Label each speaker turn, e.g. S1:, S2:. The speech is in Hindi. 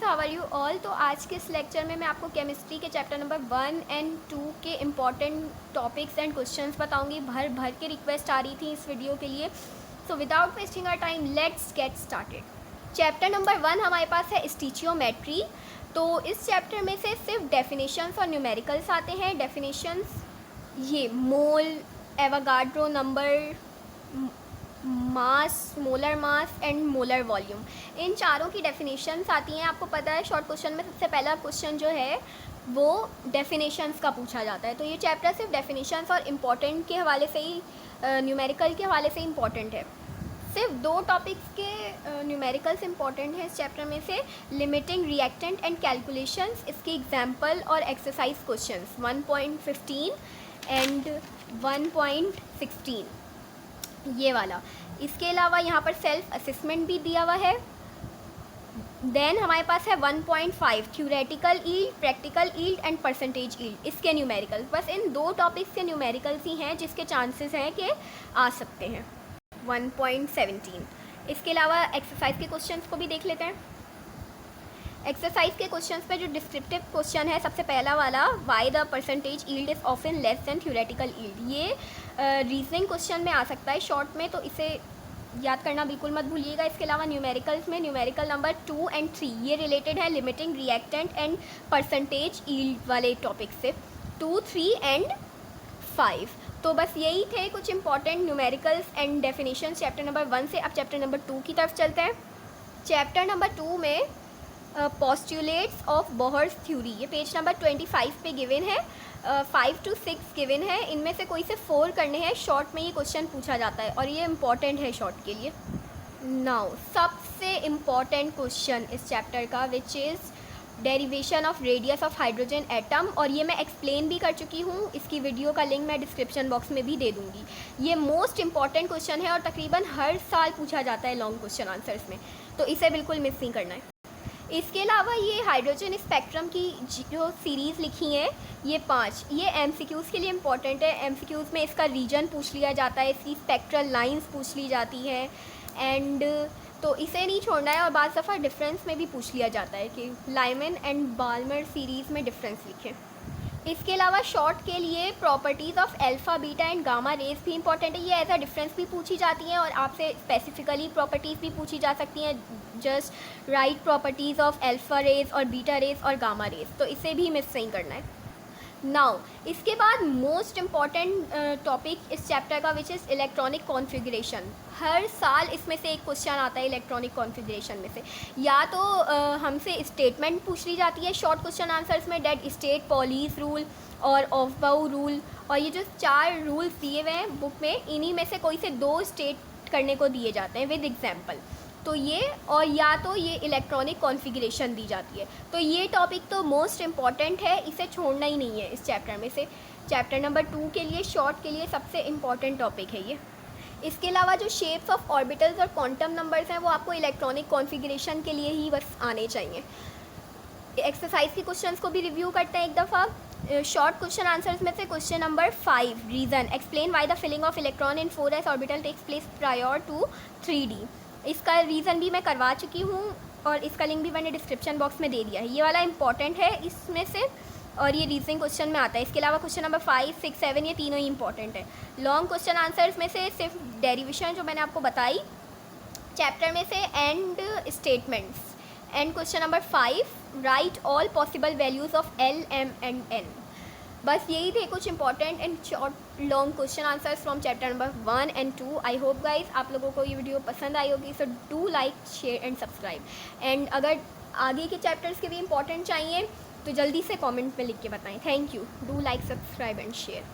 S1: Students, how are you all. तो आज के इस लेक्चर में मैं आपको केमिस्ट्री के चैप्टर नंबर 1 एंड 2 के इम्पॉर्टेंट टॉपिक्स एंड क्वेश्चंस बताऊंगी। भर भर के रिक्वेस्ट आ रही थी इस वीडियो के लिए। So without wasting our time let's get started. Chapter number 1 हमारे पास है स्टीचियोमेट्री। तो इस चैप्टर में से सिर्फ डेफिनेशंस और न्यूमेरिकल्स आते हैं। डेफिनेशंस ये mole, Avogadro number, mass, molar mass and molar volume, इन चारों की डेफिनेशंस आती हैं। आपको पता है शॉर्ट क्वेश्चन में सबसे पहला क्वेश्चन जो है वो डेफिनेशंस का पूछा जाता है। तो ये चैप्टर सिर्फ डेफिनेशंस और इम्पॉर्टेंट के हवाले से ही, न्यूमेरिकल के हवाले से इम्पॉर्टेंट है। सिर्फ 2 टॉपिक्स के न्यूमेरिकल्स इंपॉर्टेंट हैं इस चैप्टर में से, लिमिटिंग रिएक्टेंट एंड कैलकुलेशंस, इसकी एग्जांपल और एक्सरसाइज क्वेश्चंस 1.15 एंड 1.16 ये वाला। इसके अलावा यहाँ पर सेल्फ असेसमेंट भी दिया हुआ है। देन हमारे पास है 1.5 theoretical yield, practical yield and percentage yield, इसके न्यूमेरिकल। बस इन 2 टॉपिक्स के न्यूमेरिकल्स ही हैं जिसके चांसेस हैं कि आ सकते हैं। 1.17 इसके अलावा एक्सरसाइज के क्वेश्चंस को भी देख लेते हैं। एक्सरसाइज के क्वेश्चंस पे जो डिस्क्रिप्टिव क्वेश्चन है सबसे पहला वाला, why the percentage yield is often less than theoretical yield, ये रीजनिंग क्वेश्चन में आ सकता है शॉर्ट में, तो इसे याद करना बिल्कुल मत भूलिएगा। इसके अलावा न्यूमेरिकल्स में न्यूमेरिकल नंबर 2 एंड 3 ये रिलेटेड है limiting reactant and percentage yield वाले टॉपिक से, 2, 3 एंड 5। तो बस यही थे कुछ important numericals and definition chapter number 1 से। अब चैप्टर नंबर 2 की तरफ चलते हैं। चैप्टर नंबर 2 में पोस्टुलेट्स ऑफ बोहर्स थ्योरी, ये पेज नंबर 25 पे गिवन है। 5 to 6 गिवन है, इनमें से कोई से 4 करने हैं। शॉर्ट में ये क्वेश्चन पूछा जाता है और ये इम्पॉर्टेंट है शॉर्ट के लिए। नाउ सबसे इम्पॉर्टेंट क्वेश्चन इस चैप्टर का which is derivation of radius of hydrogen atom, और ये मैं एक्सप्लेन भी कर चुकी हूँ। इसकी वीडियो का लिंक मैं डिस्क्रिप्शन बॉक्स में भी दे दूँगी। ये मोस्ट इम्पॉर्टेंट क्वेश्चन है और तकरीबन हर साल पूछा जाता है लॉन्ग क्वेश्चन आंसर्स में, तो इसे बिल्कुल मिस नहीं करना है। इसके अलावा ये हाइड्रोजन स्पेक्ट्रम की जो सीरीज़ लिखी है ये 5, ये एमसीक्यूज़ के लिए इम्पॉर्टेंट है। एमसीक्यूज़ में इसका रीजन पूछ लिया जाता है, इसकी स्पेक्ट्रल लाइंस पूछ ली जाती है एंड तो इसे नहीं छोड़ना है। और बाज़ दफ़ा डिफरेंस में भी पूछ लिया जाता है कि लाइमन एंड बाल्मर सीरीज़ में डिफरेंस लिखें। इसके अलावा शॉर्ट के लिए properties of alpha, beta and gamma rays भी इंपॉर्टेंट है। ये एज अ डिफरेंस भी पूछी जाती हैं और आपसे स्पेसिफिकली प्रॉपर्टीज़ भी पूछी जा सकती हैं। Just write properties of alpha rays और बीटा रेज और गामा रेज, तो इसे भी मिस नहीं करना है। नाउ इसके बाद मोस्ट इम्पॉर्टेंट टॉपिक इस चैप्टर का विच इज़ इलेक्ट्रॉनिक कॉन्फ़िगरेशन। हर साल इसमें से एक क्वेश्चन आता है इलेक्ट्रॉनिक कॉन्फ़िगरेशन में से। या तो हमसे स्टेटमेंट पूछ ली जाती है शॉर्ट क्वेश्चन आंसर्स में, डेड स्टेट, पॉलीस रूल और ऑफ बाउ रूल, और ये जो 4 रूल्स दिए हुए हैं बुक में, इन्हीं में से कोई से 2 स्टेट करने को दिए जाते हैं विद एग्जाम्पल। तो ये, और या तो ये इलेक्ट्रॉनिक कॉन्फ़िगरेशन दी जाती है। तो ये टॉपिक तो मोस्ट इम्पॉर्टेंट है, इसे छोड़ना ही नहीं है इस चैप्टर में से। चैप्टर नंबर 2 के लिए, शॉर्ट के लिए सबसे इम्पॉर्टेंट टॉपिक है ये। इसके अलावा जो शेप्स ऑफ ऑर्बिटल्स और क्वांटम नंबर्स हैं वो आपको इलेक्ट्रॉनिक कॉन्फ़िगरेशन के लिए ही बस आने चाहिए। एक्सरसाइज के क्वेश्चंस को भी रिव्यू करते हैं एक दफ़ा। शॉर्ट क्वेश्चन आंसर्स में से question number 5, reason explain why the filling of electron in 4s orbital takes place prior to 3d। इसका रीज़न भी मैं करवा चुकी हूँ और इसका लिंक भी मैंने डिस्क्रिप्शन बॉक्स में दे दिया है। ये वाला इंपॉर्टेंट है इसमें से और ये रीजनिंग क्वेश्चन में आता है। इसके अलावा क्वेश्चन नंबर 5, 6, 7 ये तीनों ही इंपॉर्टेंट है। लॉन्ग क्वेश्चन आंसर्स में से सिर्फ डेरिवेशन जो मैंने आपको बताई चैप्टर में से and statements. And question number 5, right all possible values of L, M and N। बस यही थे कुछ important and short long question answers from chapter number 1 and 2। I hope guys आप लोगों को ये वीडियो पसंद आई होगी। So do like, share and subscribe. And अगर आगे के चैप्टर्स के भी इंपॉर्टेंट चाहिए तो जल्दी से कमेंट में लिख के बताएं। Thank you. Do like, subscribe and share.